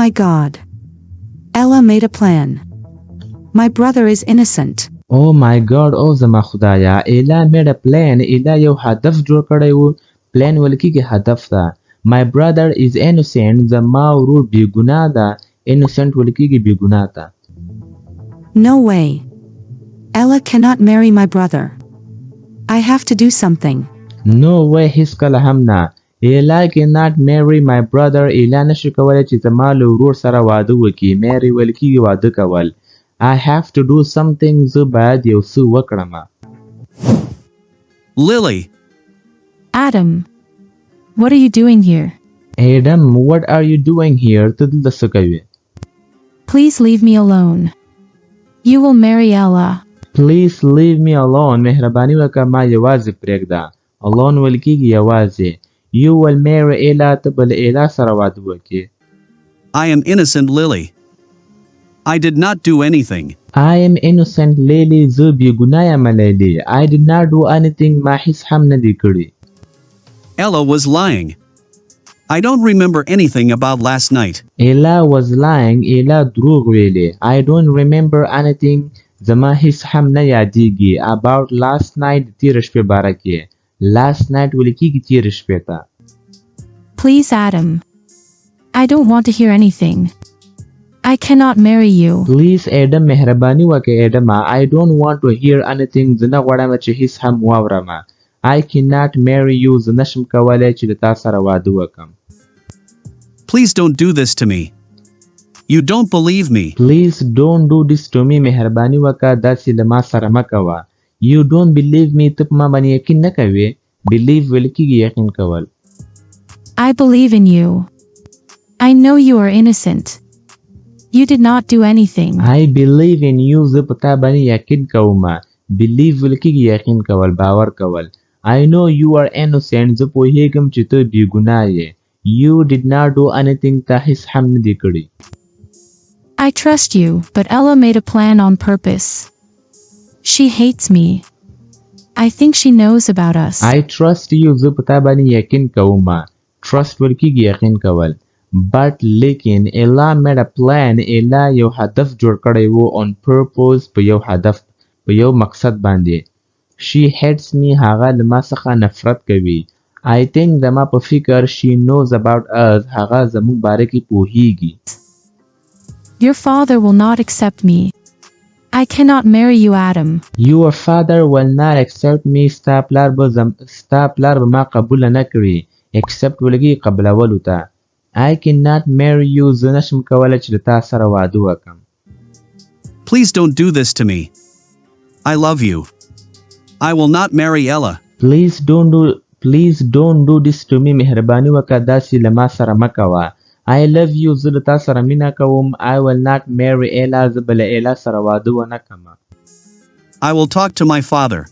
my God. Ella made a plan. My brother is innocent. Oh my God, او زما خدایا. Ella made a plan. Ella یو هدف جوړ کړی و. plan ولکېږي هدف ده. My brother is innocent. زما ورور بې ګناه ده. innocent ولکېږي بې ګناه ده. No way. Ella cannot marry my brother. I have to do something. No way. هیڅکله هم نه. Ella cannot marry my brother. Ella نشي کولی چې زما له ورور سره واده وکړي. marry ولکېږي واده کول. I have to do something. زه باید یو څه وکړم. Lily. Adam, what are you doing here? Adam, what are you doing here? ته دلته څه کوې؟ Please leave me alone. You will marry Ella. Please leave me alone. مهرباني وکړه ما یوازې پرېږده. alone ولکېږي یوازې. You will marry Ella. ته به له Ella سره واده وکړې. I am innocent, Lily. I did not do anything. I am innocent, Lily. زه بې ګناه یم لیلی. I did not do anything. ما هیڅ هم نه دي کړي. Ella was lying. I don't remember anything about last night. Ella was lying. Ella دروغ ویلې. I don't remember anything. زما هیڅ هم نه یادېږي. about last night تېره شپې باره کې. last night ولکېږي تېره شپې ته. Please, Adam. I don't want to hear anything. I cannot marry you. Please, Adam. مهرباني وکړه Adam. I don't want to hear anything. زه نه غواړم چې هیڅ هم واورم. I cannot marry you. زه نشم کولی چې د تا سره واده وکړم. Please don't do this to me. You don't believe me. Please don't do this to me. مهرباني وکړه داسې له ما سره مه کوه. You don't believe me. ته په ما باندې یقین نه کوې. believe ویل کېږي یقین کول. I believe in you. I know you are innocent. You did not do anything. I believe in you. زه په تا باندې یقین کوم. believe ویل کېږي یقین کول باور کول. I know you are innocent. زه پوهېږم چې ته بې ګناه یې. You did not do anything. تا هیڅ هم نه دي کړي. I trust you, but Ella made a plan on purpose. She hates me. I think she knows about us. I trust you. زه په تا باندې یقین کوم. trust ویل کېږي یقین کول. but لیکن Ella made a plan. Ella یو هدف جوړ کړی و on purpose په یو هدف په یو مقصد باندې. She hates me. هغه له ما څخه نفرت کوي. I think زما په فکر she knows about us. هغه زموږ باره کې پوهیږي. Your father will not accept me. I cannot marry you, Adam. Your father will not accept me. ستا پلار به ما قبول نه کړي. accept ولګي قبلولو ته. I cannot marry you. زه نشم کولی چې له تا سره واده وکړم. Please don't do this to me. I love you. I will not marry Ella. Please don't do this to me. مهرباني وکړه داسې له ما سره مه کوه. I love you. زه له تا سره مینه کوم. I will not marry Ella. زه به له Ella سره واده ونه کړم. I will talk to my father.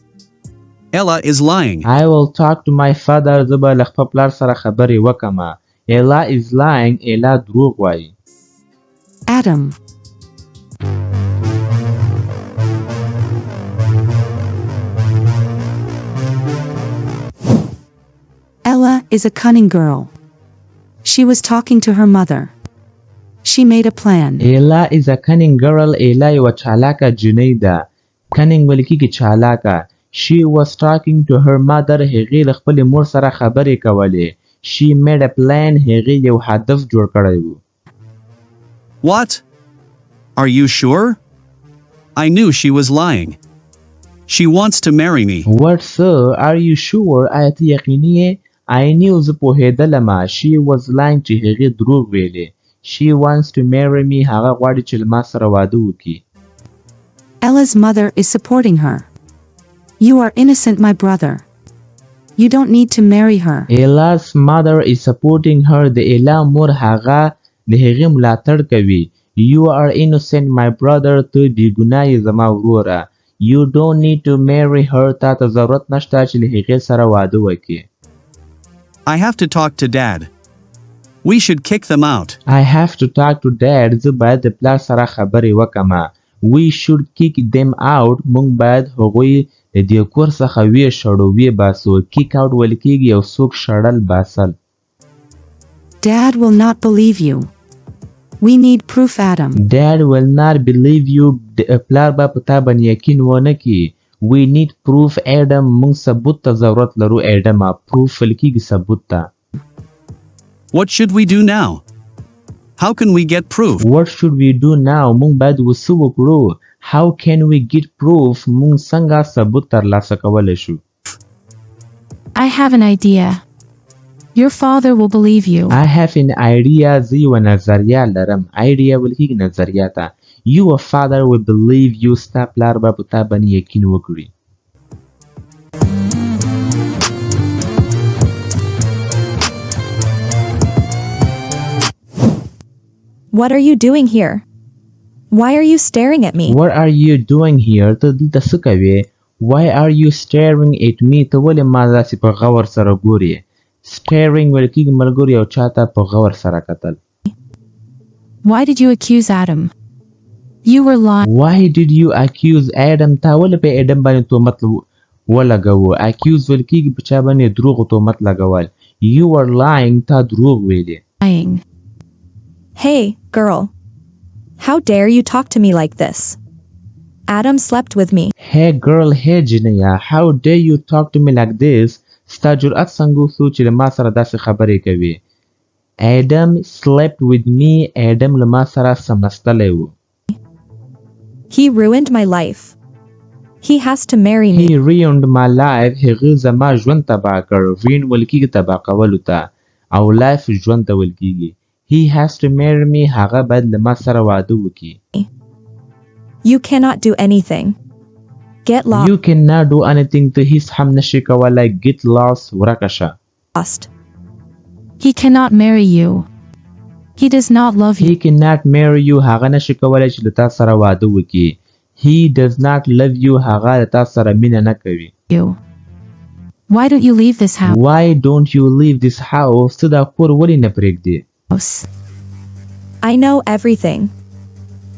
Ella is lying. I will talk to my father. زه به له خپل پلار سره خبرې وکړم. Ella is lying. Ella دروغ وایي. Adam. Ella is a cunning girl. She was talking to her mother. She made a plan. Ella is a cunning girl. Ella یوه چالاکه جنۍ ده. cunning ویل کېږي چالاکه. She was talking to her mother. هغې له خپلې مور سره خبرې کولې. She made a plan. هغې یو هدف جوړ کړی و. What? Are you sure? I knew she was lying. She wants to marry me. What, sir? Are you sure? آیا ته یقیني یې؟ I knew. زه پوهېدلم. She was lying. چې هغې دروغ ویلې. She wants to marry me. هغه غواړي چې له ما سره واده وکړي. Ella's mother is supporting her. You are innocent, my brother. You don't need to marry her. Ella's mother is supporting her. د Ella مور هغه د هغې ملاتړ کوي. You are innocent, my brother. ته بې ګناه یې زما وروره. You don't need to marry her. تا ته ضرورت نشته چې له هغې سره واده وکړې. I have to talk to Dad. We should kick them out. I have to talk to Dad. زه باید د پلار سره خبرې وکړم. We should kick them out. موږ باید هغوی د دې کور څخه ویشړو ویباسو. kick out ویل کېږي یو څوک شړل باسل. Dad will not believe you. We need proof, Adam. Dad will not believe you. پلار به په تا باندې یقین ونه کړي. We need proof, Adam. موږ ثبوت ته ضرورت لرو. Adam proof ویل کېږي ثبوت ته. What should we do now? How can we get proof? What should we do now? موږ باید وڅه وکړو. How can we get proof? موږ څنګه ثبوت ترلاسه کولی شو. I have an idea. Your father will believe you. I have an idea. زه یوه نظریه لرم. idea ویل کېږي نظریه ته. Your father will believe you. ستا پلار به په تا باندې یقین وکړي. What are you doing here? Why are you staring at me? What are you doing here? ته دلته څه کوې؟ Why are you staring at me? ته ولې ما داسې په غور سره ګورې؟ Staring ویل کېږي ملګرو یو چا ته په غور سره کتل. Why did you accuse Adam? You were lying. Why did you accuse Adam? تا ولې په Adam باندې تهمت ولګوو؟ accuse ویل کېږي په چا باندې دروغ تهمت لګول. You were lying. تا دروغ ویلې. Hey, girl. How dare you talk to me like this? Adam slept with me. Hey girl, hey جينى. How dare you talk to me like this? ستا جرأت څنګه وسو چې له ما سره داسې خبرې کوي. Adam slept with me. Adam له ما سره سمنستلی و. He ruined my life. He has to marry me. He ruined my life. هغه زما ژوند تباه کړ. ruin ویل کېږي تباه کولو ته او life ژوند ته ویل کېږي. He has to marry me. هغه باید له ما سره واده وکړي. You cannot do anything. Get lost. You cannot do anything. ته هیڅ هم نشي کولی. Get lost. ورکه شه. He cannot marry you. He does not love you. He cannot marry you. هغه نشي کولی چې له تا سره واده وکړي. He does not love you. هغه له تا سره مینه نه کوي. Why don't you leave this house? Why don't you leave this house? ته دا کور ولې نه پرېږدې؟ I know everything.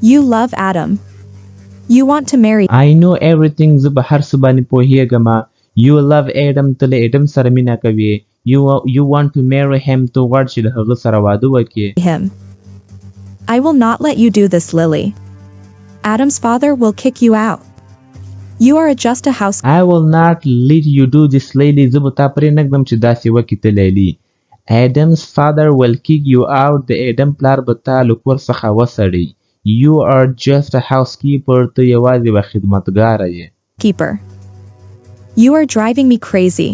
You love Adam. You want to marry. I know everything. زه به هر څه باندې پوهېږم. You love Adam. ته له Adam سره مینه کوي. You want to marry him. ته غواړې چې له هغه سره واده وکړې. Him. I will not let you do this, Lily. Adam's father will kick you out. You are just a house. I will not let you do this, Lily. زه به تا پرې نږدم چې داسې وکړې ته لیلی. Adam's father will kick you out. د Adam پلار به تا له کور څخه وسړي. You are just a housekeeper. ته یوازې یوه خدمتګاره یې. Keeper. You are driving me crazy.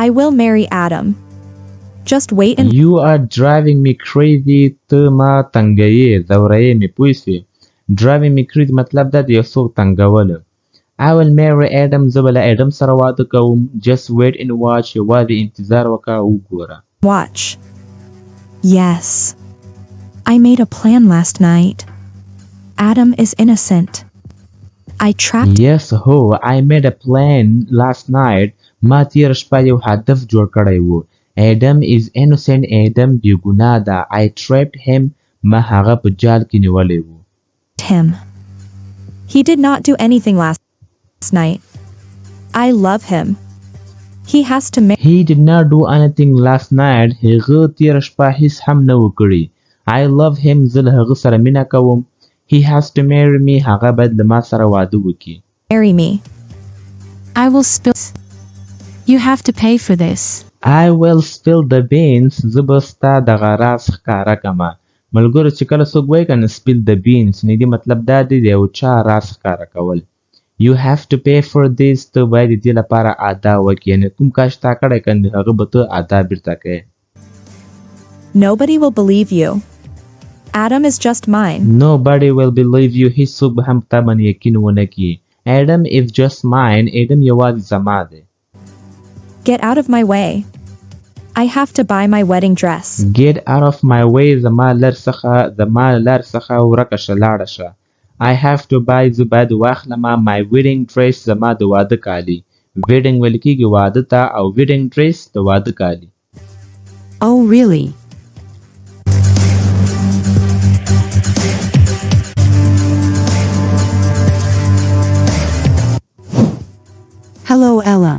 I will marry Adam. Just wait and. You are driving me crazy. ته ما تنګوې ځوروې مې پوه شوې. Driving me crazy مطلب دا د یو څوک تنګول. I will marry Adam. زه به له Adam سره واده کوم. Just wait and watch. یوازې انتظار وکړه او وګوره. Watch. Yes. I made a plan last night. Adam is innocent. I trapped. Yes, ho. I made a plan last night. ما تیر شپه یو هدف جوړ کړی و. Adam is innocent. Adam بې ګناه ده. I trapped him. ما هغه په جال کې نیولی و. Him. He did not do anything last night. I love him. He has to marry. He did not do anything last night. هغه تیر شپه هیڅ هم نه وکړي. I love him. زه له هغه سره مینه کوم. He has to marry me. هغه باید له ما سره واده وکړي. Marry me. I will spill. You have to pay for this. I will spill the beans. زه به ستا دغه راز ښکاره کړمه. ملګرو چې کله څوک وایي که نه spill the beans نو دې مطلب دا دی د یو چا راز ښکاره کول. You have to pay for this. ته باید د دې لپاره ادا وکړې. یعنې کوم کار چې تا کړی که د هغه به ته ادا بیرته کوې. Nobody will believe you. Adam is just mine. Nobody will believe you. هیڅوک به هم تا باندې یقین ونه کړي. Adam is just mine. Adam یوازې زما دی. Get out of my way. I have to buy my wedding dress. Get out of my way. زما لار څخه ورکه شه لاړه شه. I have to buy. زه باید واخلم my wedding dress. زما د واده کالي. wedding ویل کېږي واده ته او wedding dress د واده کالي. Oh, really? Hello, Ella.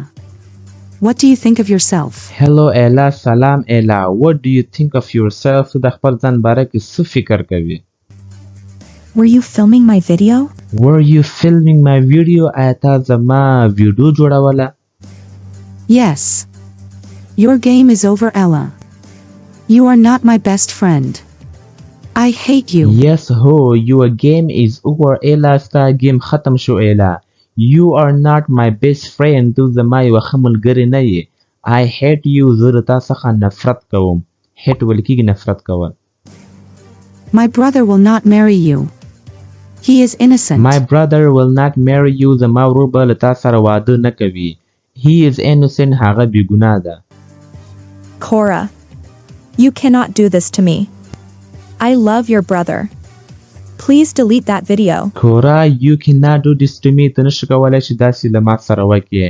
What do you think of yourself? Hello Ella, سلام Ella. What do you think of yourself? د خپل ځان باره کې څه فکر کوي؟ Were you filming my video? Were you filming my video? آیا تا زما ویډیو جوړوله؟ Yes. Your game is over, Ella. You are not my best friend. I hate you. Yes ho, your game is over Ella. ستا گیم ختم شو Ella. You are not my best friend. تو زما یوه ښه ملګرې نه یې. I hate you. زه د تا څخه نفرت کوم. hate ویل کېږي نفرت کول. My brother will not marry you. He is innocent. My brother will not marry you. زما ورور به له تا سره واده نه کوي. He is innocent. هغه بې ګناه ده. Cora, you cannot do this to me. I love your brother. Please delete that video. Cora, you cannot do this to me. ته نشې کولی چې داسې له ما سره وکړې.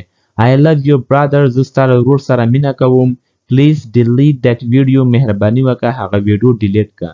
I love your brother. زه ستا له ورور سره مینه کوم. Please delete that video. مهرباني وکړه هغه ویډیو ډیلیټ کړه.